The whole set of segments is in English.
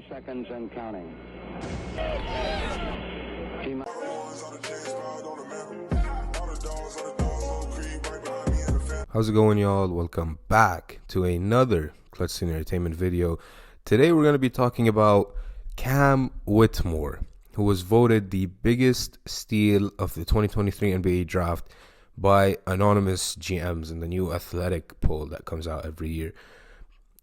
seconds and counting. How's it going, y'all? Welcome back to another Clutch Scene Entertainment video. Today we're going to be talking about Cam Whitmore, who was voted the biggest steal of the 2023 NBA draft by anonymous GMs in the new athletic poll that comes out every year.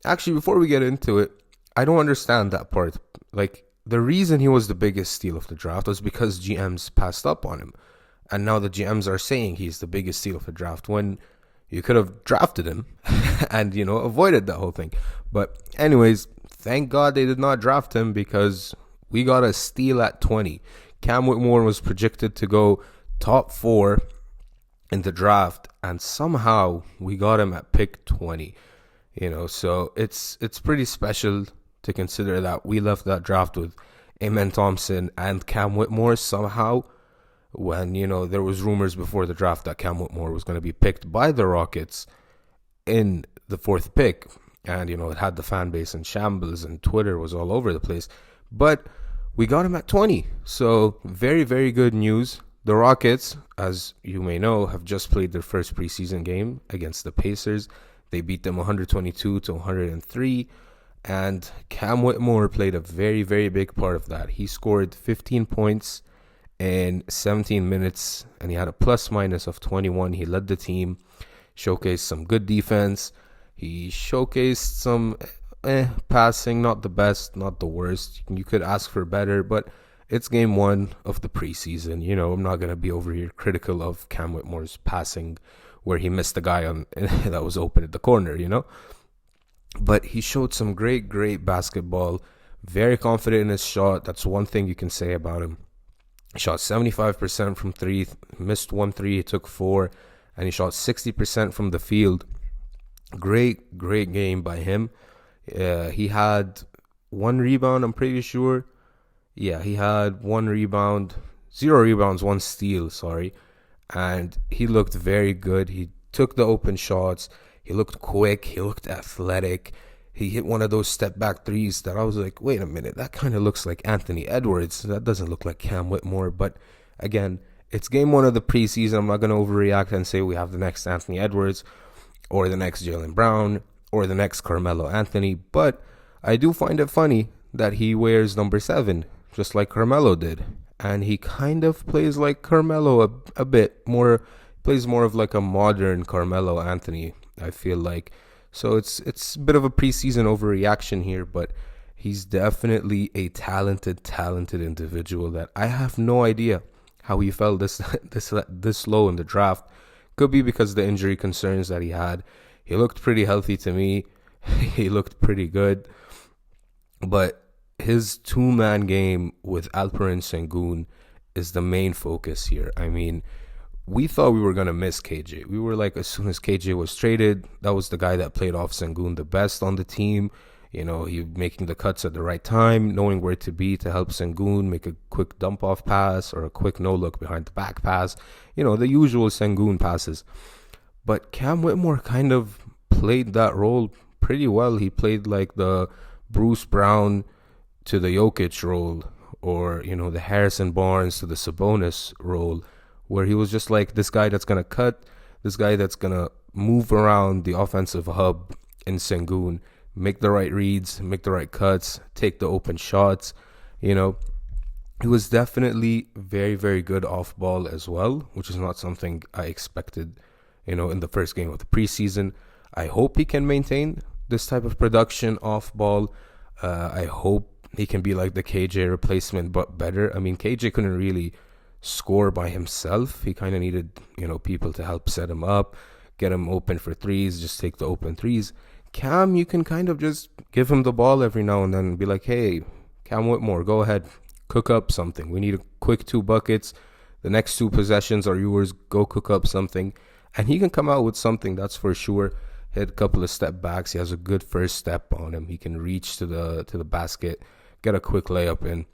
Actually, before we get into it, I don't understand that part. Like, the reason he was the biggest steal of the draft was because GMs passed up on him. And now the GMs are saying he's the biggest steal of the draft when you could have drafted him and, avoided that whole thing. But anyways, thank God they did not draft him because we got a steal at 20. Cam Whitmore was projected to go top 4 in the draft, and somehow we got him at pick 20. So it's pretty special to consider that we left that draft with Amen Thompson and Cam Whitmore somehow, when, there was rumors before the draft that Cam Whitmore was going to be picked by the Rockets in the 4th pick. And, it had the fan base in shambles and Twitter was all over the place. But we got him at 20. So very, very good news. The Rockets, as you may know, have just played their first preseason game against the Pacers. They beat them 122-103. And Cam Whitmore played a very, very big part of that. He scored 15 points in 17 minutes, and he had a plus-minus of 21. He led the team, showcased some good defense. He showcased some passing, not the best, not the worst. You could ask for better, but it's game 1 of the preseason. I'm not going to be over here critical of Cam Whitmore's passing where he missed the guy on that was open at the corner, But he showed some great, great basketball, very confident in his shot. That's one thing you can say about him. He shot 75% from 3, missed 1 3, he took 4, and he shot 60% from the field. Great, great game by him. He had 1 rebound, I'm pretty sure. Yeah, he had 1 rebound, 0 rebounds, 1 steal, and he looked very good. He took the open shots. He looked quick. He looked athletic. He hit one of those step-back threes that I was like, wait a minute, that kind of looks like Anthony Edwards. That doesn't look like Cam Whitmore. But again, it's game 1 of the preseason. I'm not going to overreact and say we have the next Anthony Edwards or the next Jaylen Brown or the next Carmelo Anthony. But I do find it funny that he wears number 7, just like Carmelo did. And he kind of plays like Carmelo a bit more, plays more of like a modern Carmelo Anthony, I feel like. So it's a bit of a preseason overreaction here, but he's definitely a talented individual that I have no idea how he fell this low in the draft. Could be because of the injury concerns that he had. He looked pretty healthy to me. He looked pretty good. But his 2-man game with Alperen Sengun is the main focus here. I mean, we thought we were going to miss KJ. We were like, as soon as KJ was traded, that was the guy that played off Sengun the best on the team. He making the cuts at the right time, knowing where to be to help Sengun make a quick dump-off pass or a quick no-look behind the back pass. The usual Sengun passes. But Cam Whitmore kind of played that role pretty well. He played like the Bruce Brown to the Jokic role, or, the Harrison Barnes to the Sabonis role, where he was just like this guy that's going to cut, this guy that's going to move around the offensive hub in Sengun, make the right reads, make the right cuts, take the open shots. He was definitely very, very good off ball as well, which is not something I expected, in the first game of the preseason. I hope he can maintain this type of production off ball. I hope he can be like the KJ replacement, but better. I mean, KJ couldn't really score by himself. He kind of needed, people to help set him up, get him open for threes, just take the open threes. Cam, you can kind of just give him the ball every now and then and be like, hey, Cam Whitmore, go ahead, cook up something. We need a quick 2 buckets. The next 2 possessions are yours. Go cook up something. And he can come out with something, that's for sure. Hit a couple of step backs. He has a good first step on him. He can reach to the basket, get a quick layup in.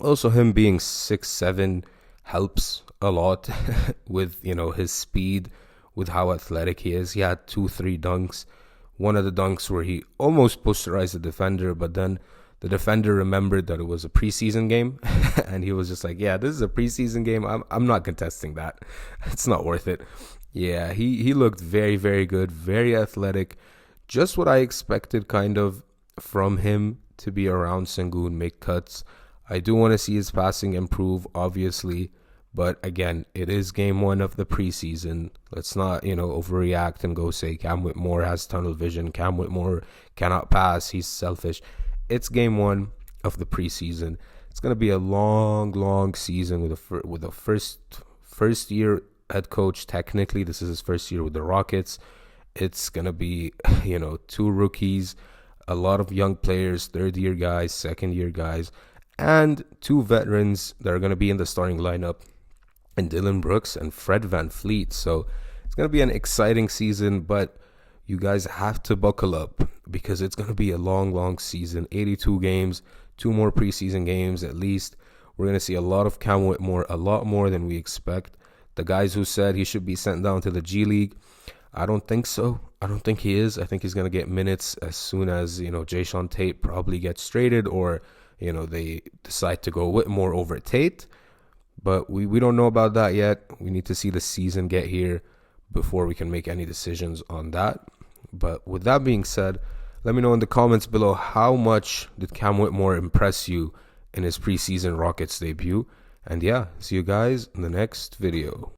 Also, him being 6'7" helps a lot with, his speed, with how athletic he is. He had 2-3 dunks. One of the dunks where he almost posterized the defender, but then the defender remembered that it was a preseason game, and he was just like, "Yeah, this is a preseason game. I'm not contesting that. It's not worth it." Yeah, he looked very, very good, very athletic, just what I expected kind of from him to be around Sengun, make cuts. I do want to see his passing improve, obviously, but again, it is game one of the preseason. Let's not, overreact and go say Cam Whitmore has tunnel vision. Cam Whitmore cannot pass. He's selfish. It's game one of the preseason. It's gonna be a long, long season with a first year head coach. Technically, this is his first year with the Rockets. It's gonna be, two rookies, a lot of young players, third year guys, second year guys, and two veterans that are gonna be in the starting lineup, and Dylan Brooks and Fred VanVleet. So it's gonna be an exciting season, but you guys have to buckle up because it's going to be a long, long season. 82 games, 2 more preseason games at least. We're going to see a lot of Cam Whitmore, a lot more than we expect. The guys who said he should be sent down to the G League, I don't think so. I don't think he is. I think he's going to get minutes as soon as, Jayshawn Tate probably gets traded, or, they decide to go Whitmore over Tate. But we don't know about that yet. We need to see the season get here before we can make any decisions on that. But with that being said, let me know in the comments below, how much did Cam Whitmore impress you in his preseason Rockets debut? And yeah, see you guys in the next video.